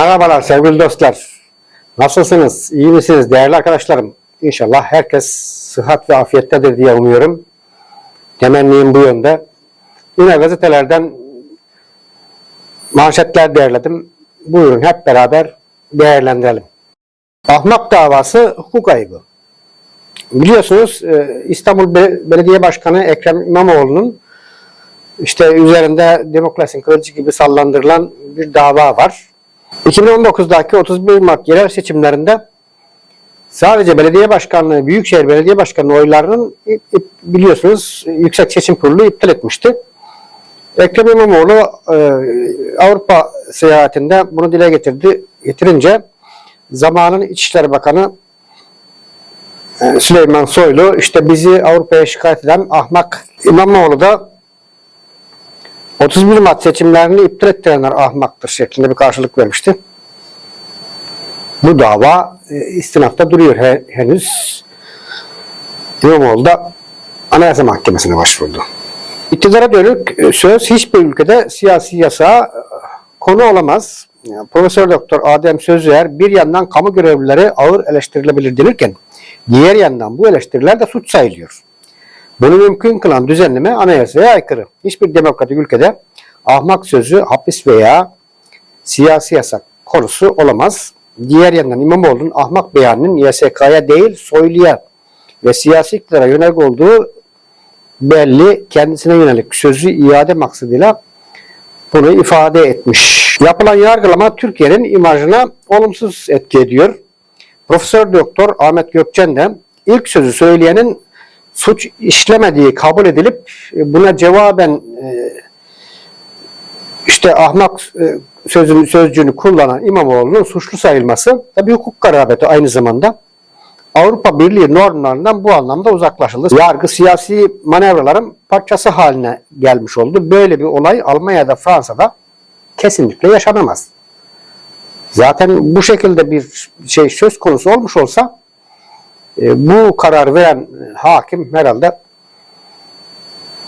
Merhabalar sevgili dostlar. Nasılsınız? İyi misiniz değerli arkadaşlarım? İnşallah herkes sıhhat ve afiyettedir diye umuyorum. Temennim bu yönde. Yine gazetelerden manşetler değerledim. Buyurun hep beraber değerlendirelim. Ahmak davası hukuk ayıbı. Biliyorsunuz İstanbul Belediye Başkanı Ekrem İmamoğlu'nun üzerinde demokrasinin kılıcı gibi sallandırılan bir dava var. 2019'daki 31 Mart yerel seçimlerinde sadece belediye başkanlığı, Büyükşehir Belediye Başkanlığı oylarının biliyorsunuz Yüksek Seçim Kurulu iptal etmişti. Ekrem İmamoğlu Avrupa seyahatinde bunu dile getirince zamanın İçişleri Bakanı Süleyman Soylu bizi Avrupa'ya şikayet eden ahmak İmamoğlu da 31 Mart seçimlerini iptal ettirenler ahmaktır şeklinde bir karşılık vermişti. Bu dava istinafta duruyor henüz. İmamoğlu da Anayasa Mahkemesi'ne başvurdu. İktidara dönük söz hiçbir ülkede siyasi yasağa konu olamaz. Profesör Doktor Adem Sözyer bir yandan kamu görevlileri ağır eleştirilebilir denirken diğer yandan bu eleştiriler de suç sayılıyor. Bunu mümkün kılan düzenleme anayasaya aykırı. Hiçbir demokratik ülkede ahmak sözü hapis veya siyasi yasak konusu olamaz. Diğer yandan İmamoğlu'nun ahmak beyanının YSK'ya değil Soylu'ya ve siyasi iktidara yönelik olduğu belli, kendisine yönelik sözü iade maksadıyla bunu ifade etmiş. Yapılan yargılama Türkiye'nin imajına olumsuz etki ediyor. Profesör Doktor Ahmet Gökçen de ilk sözü söyleyenin suç işlemediği kabul edilip buna cevaben ahmak sözcüğünü kullanan İmamoğlu'nun suçlu sayılması tabii hukuk garabeti aynı zamanda Avrupa Birliği normlarından bu anlamda uzaklaşıldı. Yargı siyasi manevraların parçası haline gelmiş oldu. Böyle bir olay Almanya'da, Fransa'da kesinlikle yaşanamaz. Zaten bu şekilde bir söz konusu olmuş olsa bu karar veren hakim herhalde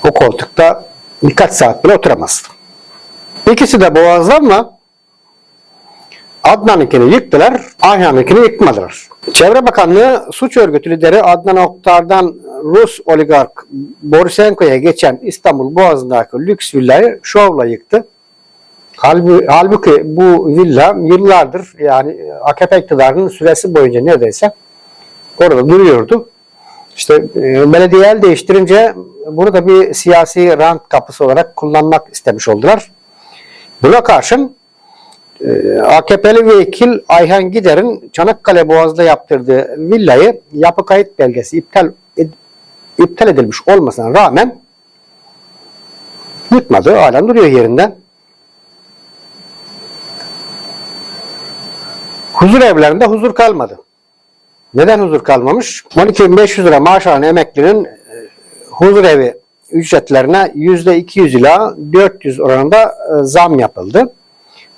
o koltukta birkaç saat bile oturamazdı. İkisi de boğazlanma Adnan'ınkini yıktılar, Ayhan'ınkini yıkmadılar. Çevre Bakanlığı suç örgütü lideri Adnan Oktar'dan Rus oligark Borisenko'ya geçen İstanbul Boğazı'ndaki lüks villayı şovla yıktı. Halbuki bu villa yıllardır AKP iktidarının süresi boyunca neredeyse orada duruyordu. Belediye el değiştirince bunu da bir siyasi rant kapısı olarak kullanmak istemiş oldular. Buna karşın AKP'li vekil Ayhan Gider'in Çanakkale Boğazı'da yaptırdığı villayı yapı kayıt belgesi iptal edilmiş olmasına rağmen yıkmadı. Halen duruyor yerinden. Huzur evlerinde huzur kalmadı. Neden huzur kalmamış? 12.500 lira maaş alan emeklinin huzur evi ücretlerine %200 ila 400 oranında zam yapıldı.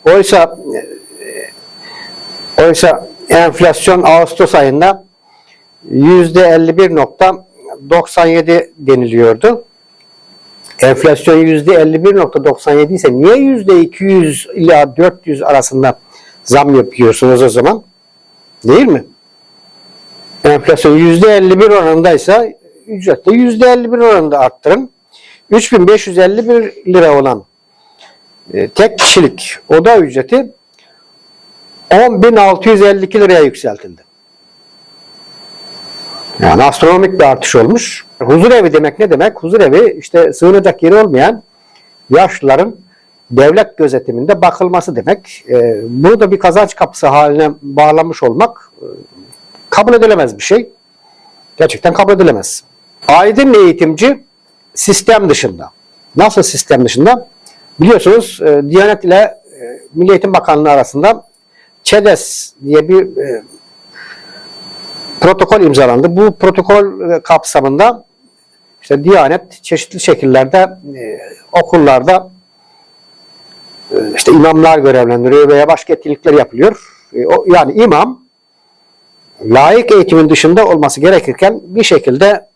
Oysa enflasyon Ağustos ayında %51.97 deniliyordu. Enflasyon %51.97 ise niye %200 ila 400 arasında zam yapıyorsunuz o zaman? Değil mi? Enflasyon %51 oranındaysa ücrette %51 oranında arttırın. 3.551 lira olan tek kişilik oda ücreti 10.652 liraya yükseltildi. Yani astronomik bir artış olmuş. Huzur evi demek ne demek? Huzur evi sığınacak yeri olmayan yaşlıların devlet gözetiminde bakılması demek. Bunu da bir kazanç kapısı haline bağlamış olmak kabul edilemez bir şey. Gerçekten kabul edilemez. Aydın eğitimci sistem dışında. Nasıl sistem dışında? Biliyorsunuz Diyanet ile Milli Eğitim Bakanlığı arasında ÇEDES diye bir protokol imzalandı. Bu protokol kapsamında Diyanet çeşitli şekillerde okullarda imamlar görevlendiriyor veya başka etkinlikler yapılıyor. Yani imam laik eğitimin dışında olması gerekirken bir şekilde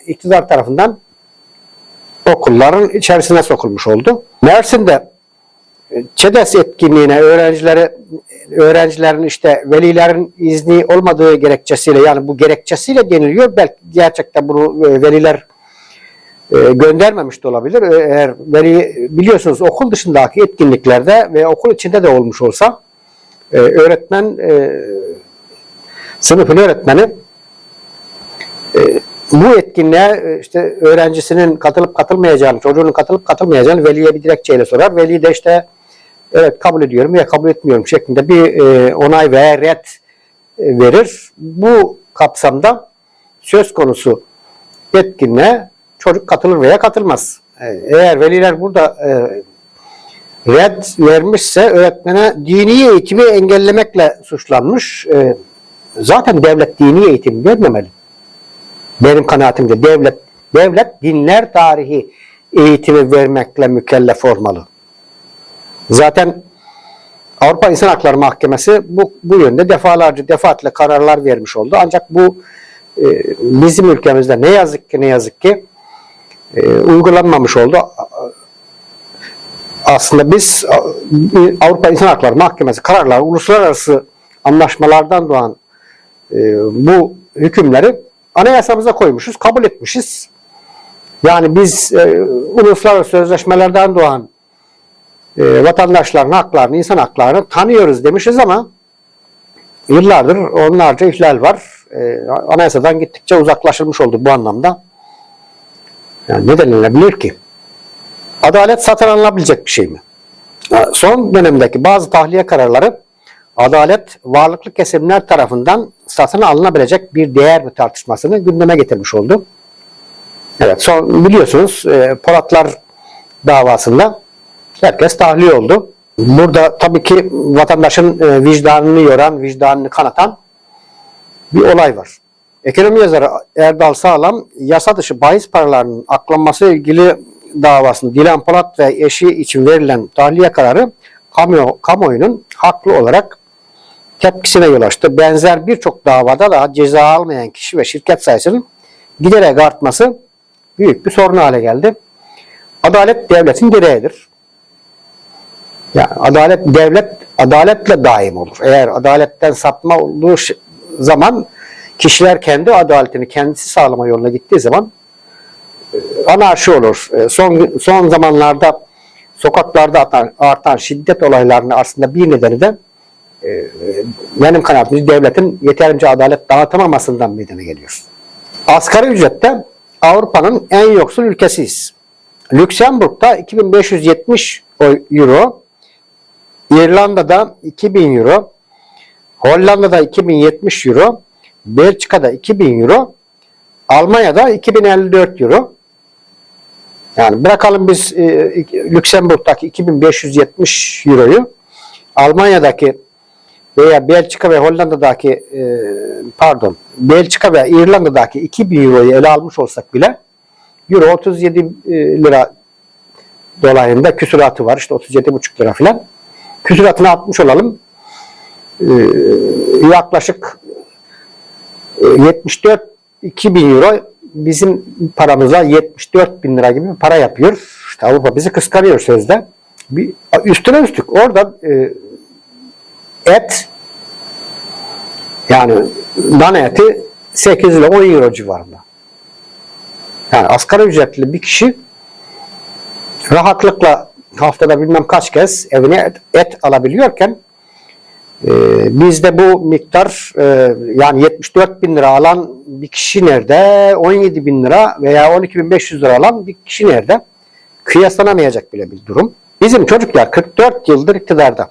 iktidar tarafından okulların içerisine sokulmuş oldu. Mersin'de ÇEDES etkinliğine öğrencilerin işte velilerin izni olmadığı gerekçesiyle, yani bu gerekçesiyle deniliyor. Belki gerçekten bunu veliler göndermemiş de olabilir. Eğer veli, biliyorsunuz okul dışındaki etkinliklerde ve okul içinde de olmuş olsa öğretmen, sınıfın öğretmeni bu etkinliğe işte öğrencisinin katılıp katılmayacağını, çocuğunun katılıp katılmayacağını veliye bir dilekçeyle sorar. Veli de işte evet kabul ediyorum veya kabul etmiyorum şeklinde bir onay veya red verir. Bu kapsamda söz konusu etkinliğe çocuk katılır veya katılmaz. Eğer veliler burada red vermişse öğretmene dini eğitimi engellemekle suçlanmış. Zaten devlet dini eğitim vermemeli. Benim kanaatimde devlet dinler tarihi eğitimi vermekle mükellef olmalı. Zaten Avrupa İnsan Hakları Mahkemesi bu yönde defaatle kararlar vermiş oldu. Ancak bu bizim ülkemizde ne yazık ki uygulanmamış oldu. Aslında biz Avrupa İnsan Hakları Mahkemesi kararları, uluslararası anlaşmalardan doğan bu hükümleri anayasamıza koymuşuz, kabul etmişiz. Yani biz uluslararası sözleşmelerden doğan vatandaşların haklarını, insan haklarını tanıyoruz demişiz ama yıllardır onlarca ihlal var. Anayasadan gittikçe uzaklaşılmış oldu bu anlamda. Yani ne denilebilir ki? Adalet satın alınabilecek bir şey mi? Son dönemdeki bazı tahliye kararları adalet varlıklı kesimler tarafından satın alınabilecek bir değer mi tartışmasını gündeme getirmiş oldu. Evet, biliyorsunuz Polatlar davasında herkes tahliye oldu. Burada tabii ki vatandaşın vicdanını yoran, vicdanını kanatan bir olay var. Ekonomi yazarı Erdal Sağlam, yasa dışı bahis paralarının aklanması ilgili davasında Dilan Polat ve eşi için verilen tahliye kararı kamuoyunun haklı olarak tepkisine yol açtı. Benzer birçok davada da ceza almayan kişi ve şirket sayısının giderek artması büyük bir sorun hale geldi. Adalet devletin direğidir. Yani adaletle daim olur. Eğer adaletten sapma olduğu zaman kişiler kendi adaletini kendisi sağlama yoluna gittiği zaman anarşi olur. Son zamanlarda sokaklarda artan şiddet olaylarının aslında bir nedeni de benim kanaatimce devletin yeterince adalet dağıtamamasından meydana geliyor. Asgari ücrette Avrupa'nın en yoksul ülkesiyiz. Lüksemburg'da 2570 euro, İrlanda'da 2000 euro, Hollanda'da 2070 euro, Belçika'da 2000 euro, Almanya'da 2054 euro. Yani bırakalım biz Lüksemburg'daki 2570 euroyu, Almanya'daki veya Belçika ve Hollanda'daki Belçika ve İrlanda'daki 2000 euroyu ele almış olsak bile euro 37 lira dolayında küsuratı var. İşte 37,5 lira falan. Küsuratını atmış olalım. Yaklaşık 2000 euro bizim paramıza 74 bin lira gibi bir para yapıyor. İşte Avrupa bizi kıskanıyor sözde. Üstüne üstlük orada et, yani dana eti 8 ile 10 euro civarında. Yani asgari ücretli bir kişi rahatlıkla haftada bilmem kaç kez evine et alabiliyorken bizde bu miktar yani 74 bin lira alan bir kişi nerede? 17 bin lira veya 12.500 lira alan bir kişi nerede? Kıyaslanamayacak bile bir durum. Bizim çocuklar 44 yıldır iktidarda.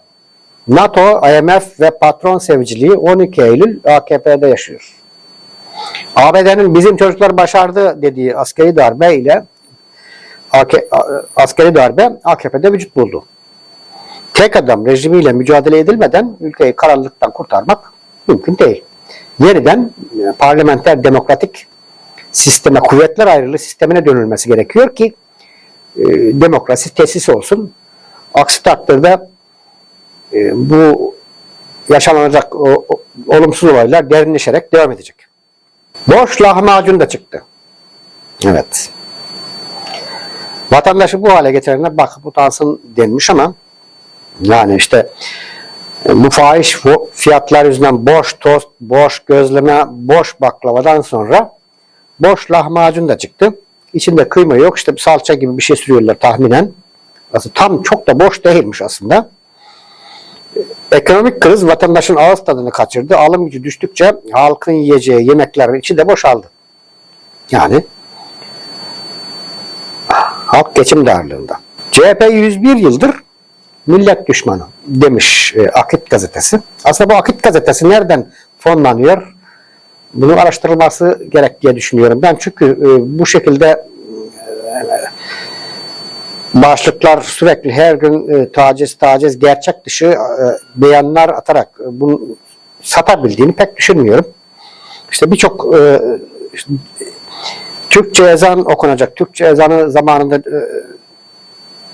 NATO, IMF ve patron seviciliği 12 Eylül AKP'de yaşıyor. ABD'nin bizim çocuklar başardı dediği askeri darbe AKP'de vücut buldu. Tek adam rejimiyle mücadele edilmeden ülkeyi karanlıktan kurtarmak mümkün değil. Yeniden parlamenter demokratik sisteme, kuvvetler ayrılığı sistemine dönülmesi gerekiyor ki demokrasi tesis olsun. Aksi takdirde bu yaşanacak olumsuz olaylar derinleşerek devam edecek. Boş lahmacun da çıktı. Evet. Vatandaşı bu hale getirene bakıp utansın denmiş ama Yani işte bu fahiş fiyatlar yüzünden boş tost, boş gözleme, boş baklavadan sonra boş lahmacun da çıktı. İçinde kıyma yok. İşte bir salça gibi bir şey sürüyorlar tahminen. Aslında tam çok da boş değilmiş aslında. Ekonomik kriz vatandaşın ağız tadını kaçırdı. Alım gücü düştükçe halkın yiyeceği yemeklerin içi de boşaldı. Yani halk geçim darlığında. CHP 101 yıldır millet düşmanı demiş Akit gazetesi. Aslında bu Akit gazetesi nereden fonlanıyor? Bunun araştırılması gerek diye düşünüyorum. Ben çünkü bu şekilde başlıklar sürekli her gün taciz gerçek dışı beyanlar atarak bunu satabildiğini pek düşünmüyorum. İşte birçok Türkçe ezan okunacak. Türkçe ezanı zamanında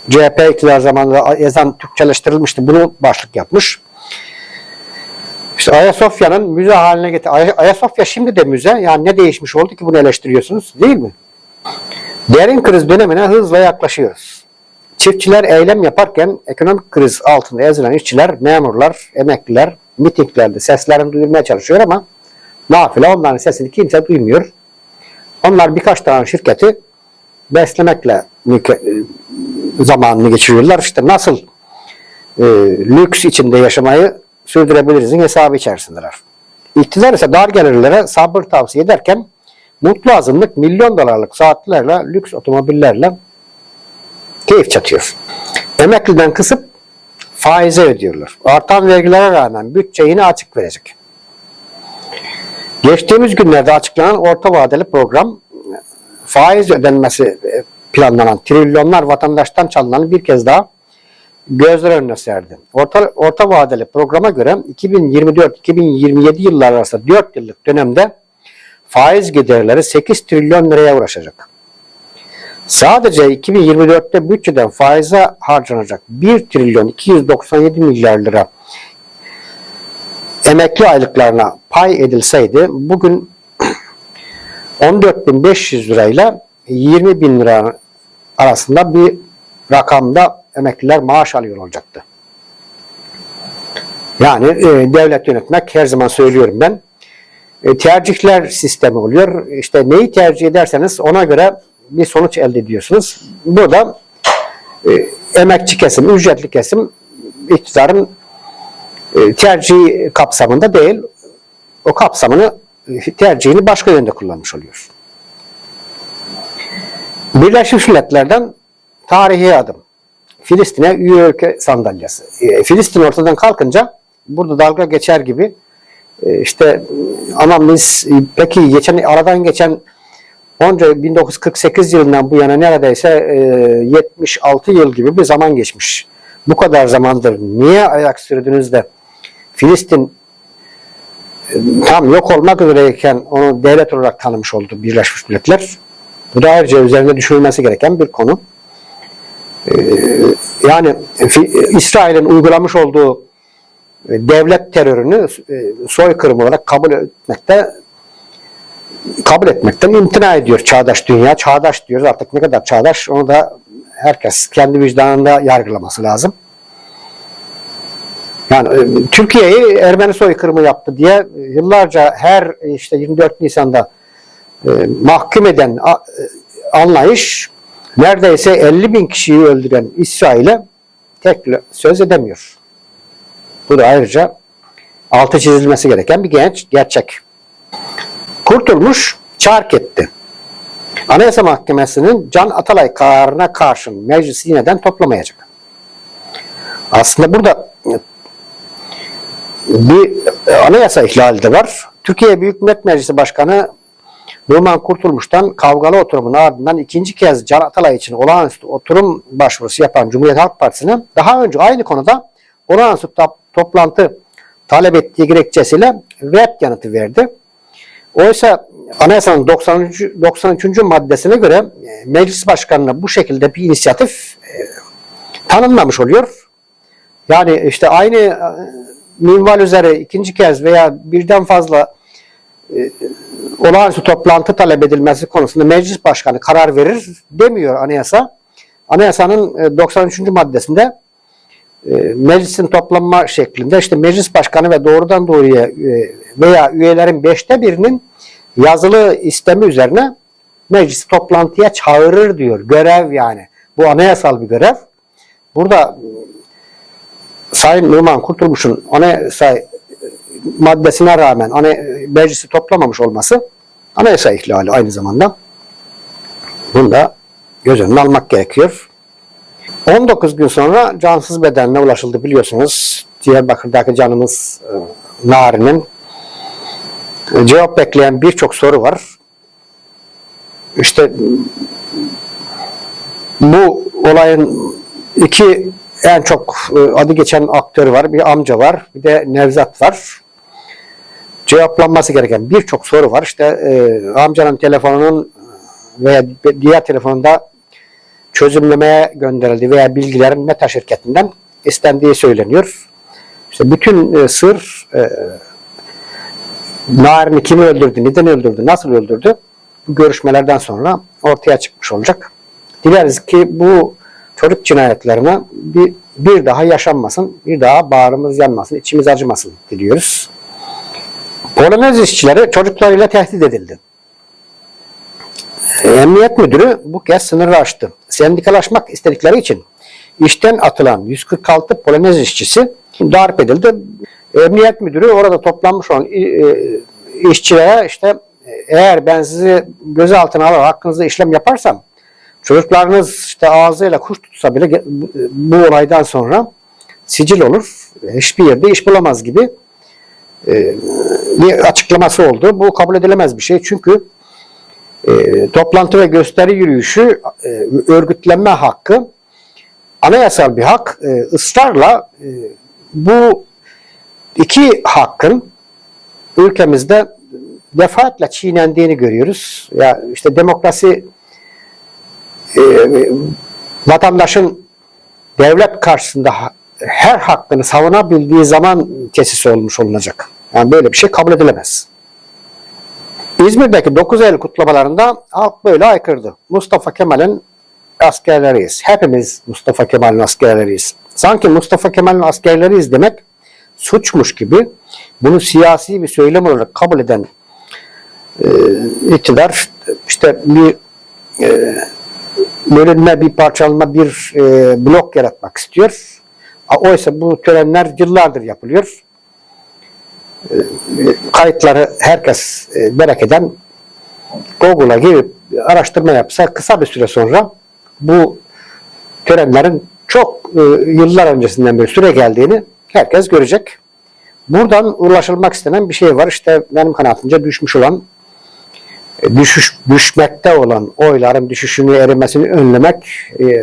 CHP iktidar zamanında ezan Türkçeleştirilmişti. Bunu başlık yapmış. İşte Ayasofya'nın müze haline getir. Ayasofya şimdi de müze. Yani ne değişmiş oldu ki bunu eleştiriyorsunuz, değil mi? Derin kriz dönemine hızla yaklaşıyoruz. Çiftçiler eylem yaparken ekonomik kriz altında ezilen işçiler, memurlar, emekliler mitinglerde seslerini duyurmaya çalışıyor ama nafile onların sesini kimse duymuyor. Onlar birkaç tane şirketi beslemekle zamanını geçiriyorlar. İşte nasıl lüks içinde yaşamayı sürdürebilirizin hesabı içerisindeler. İktidar ise dar gelirlere sabır tavsiye ederken mutlu azınlık milyon dolarlık saatlerle, lüks otomobillerle keyif çatıyor. Emekliden kısıp faize ödüyorlar. Artan vergilere rağmen bütçe yine açık verecek. Geçtiğimiz günlerde açıklanan orta vadeli program faiz ödenmesi planlanan trilyonlar vatandaştan çalınan bir kez daha gözler önüne serdi. Orta vadeli programa göre 2024-2027 yılları arasında 4 yıllık dönemde faiz giderleri 8 trilyon liraya ulaşacak. Sadece 2024'te bütçeden faize harcanacak 1 trilyon 297 milyar lira emekli aylıklarına pay edilseydi bugün 14.500 lirayla 20.000 lira arasında bir rakamda emekliler maaş alıyor olacaktı. Yani devlet yönetmek her zaman söylüyorum ben. Tercihler sistemi oluyor. İşte neyi tercih ederseniz ona göre bir sonuç elde ediyorsunuz. Burada emekçi kesim, ücretli kesim iktidarın tercihi kapsamında değil, o kapsamını tercihini başka yönde kullanmış oluyor. Birleşmiş Milletler'den tarihi adım. Filistin'e üye ülke sandalyesi. Filistin ortadan kalkınca burada dalga geçer gibi işte ama biz peki aradan geçen onca 1948 yılından bu yana neredeyse 76 yıl gibi bir zaman geçmiş. Bu kadar zamandır niye ayak sürdünüz de Filistin tam yok olmak üzereyken onu devlet olarak tanımış oldu Birleşmiş Milletler. Bu da ayrıca üzerinde düşünülmesi gereken bir konu. Yani İsrail'in uygulamış olduğu devlet terörünü soykırım olarak kabul etmekten imtina ediyor çağdaş dünya. Çağdaş diyoruz artık, ne kadar çağdaş onu da herkes kendi vicdanında yargılaması lazım. Yani Türkiye'yi Ermeni soykırımı yaptı diye yıllarca her işte 24 Nisan'da mahkum eden anlayış neredeyse 50.000 kişiyi öldüren İsrail'e tek söz edemiyor. Bu da ayrıca altı çizilmesi gereken bir gerçek. Kurtulmuş çark etti. Anayasa Mahkemesi'nin Can Atalay kararına karşın meclisi yeniden toplamayacak. Aslında burada bir anayasa ihlali de var. Türkiye Büyük Millet Meclisi Başkanı Numan Kurtulmuş'tan kavgalı oturumun ardından ikinci kez Can Atalay için olağanüstü oturum başvurusu yapan Cumhuriyet Halk Partisi'ne daha önce aynı konuda olağanüstü toplantı talep ettiği gerekçesiyle ret yanıtı verdi. Oysa Anayasanın 93. maddesine göre meclis başkanına bu şekilde bir inisiyatif tanınmamış oluyor. Yani işte aynı minval üzere ikinci kez veya birden fazla olağanüstü toplantı talep edilmesi konusunda meclis başkanı karar verir demiyor anayasa. Anayasanın 93. maddesinde meclisin toplanma şeklinde işte meclis başkanı ve doğrudan doğruya veya üyelerin 1/5'inin yazılı istemi üzerine meclis toplantıya çağırır diyor. Görev yani. Bu anayasal bir görev. Burada Sayın Numan Kurtulmuş'un anayasa maddesine rağmen meclisi toplamamış olması anayasa ihlali aynı zamanda. Bunu da göz önüne almak gerekiyor. 19 gün sonra cansız bedenine ulaşıldı biliyorsunuz. Diyarbakır'daki canımız Nari'nin. Cevap bekleyen birçok soru var. İşte bu olayın iki en çok adı geçen aktör var. Bir amca var, bir de Nevzat var. Cevaplanması gereken birçok soru var. İşte amcanın telefonunun veya diğer telefonunda çözümlemeye gönderildi veya bilgilerin Meta şirketinden istendiği söyleniyor. İşte bütün sır Narin'i kimi öldürdü, neden öldürdü, nasıl öldürdü bu görüşmelerden sonra ortaya çıkmış olacak. Dileriz ki bu çocuk cinayetlerine bir daha yaşanmasın, bir daha bağrımız yanmasın, içimiz acımasın diliyoruz. Polonez işçileri çocuklarıyla tehdit edildi. Emniyet müdürü bu kez sınırı aştı. Sendikalaşmak istedikleri için işten atılan 146 Polonez işçisi darp edildi. Emniyet müdürü orada toplanmış olan işçilere işte eğer ben sizi gözaltına alarak hakkınızda işlem yaparsam çocuklarınız işte ağzıyla kuş tutsa bile bu olaydan sonra sicil olur. Hiçbir yerde iş bulamaz gibi bir açıklaması oldu. Bu kabul edilemez bir şey. Çünkü toplantı ve gösteri yürüyüşü örgütlenme hakkı anayasal bir hak. Israrla bu iki hakkın ülkemizde defaatle çiğnendiğini görüyoruz. Ya işte demokrasi vatandaşın devlet karşısında her hakkını savunabildiği zaman tesis olmuş olunacak. Yani böyle bir şey kabul edilemez. İzmir'deki 9 Eylül kutlamalarında halk böyle haykırdı. Mustafa Kemal'in askerleriyiz. Hepimiz Mustafa Kemal'in askerleriyiz. Sanki Mustafa Kemal'in askerleriyiz demek suçmuş gibi bunu siyasi bir söylem olarak kabul eden iktidar işte bir bölünme, bir parçalanma, bir blok yaratmak istiyor. Oysa bu törenler yıllardır yapılıyor. Kayıtları herkes merak eden Google'a girip araştırma yapsa kısa bir süre sonra bu törenlerin çok yıllar öncesinden bir süre geldiğini herkes görecek. Buradan ulaşılmak istenen bir şey var. İşte benim kanaatimce düşmekte olan oyların düşüşünü, erimesini önlemek,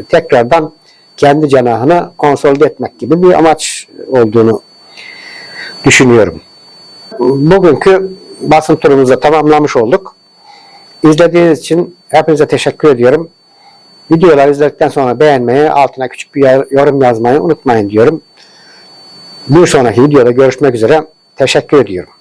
tekrardan kendi cenahını konsolide etmek gibi bir amaç olduğunu düşünüyorum. Bugünkü basın turumuzu da tamamlamış olduk. İzlediğiniz için hepinize teşekkür ediyorum. Videoları izledikten sonra beğenmeyi, altına küçük bir yorum yazmayı unutmayın diyorum. Bir sonraki videoda görüşmek üzere. Teşekkür ediyorum.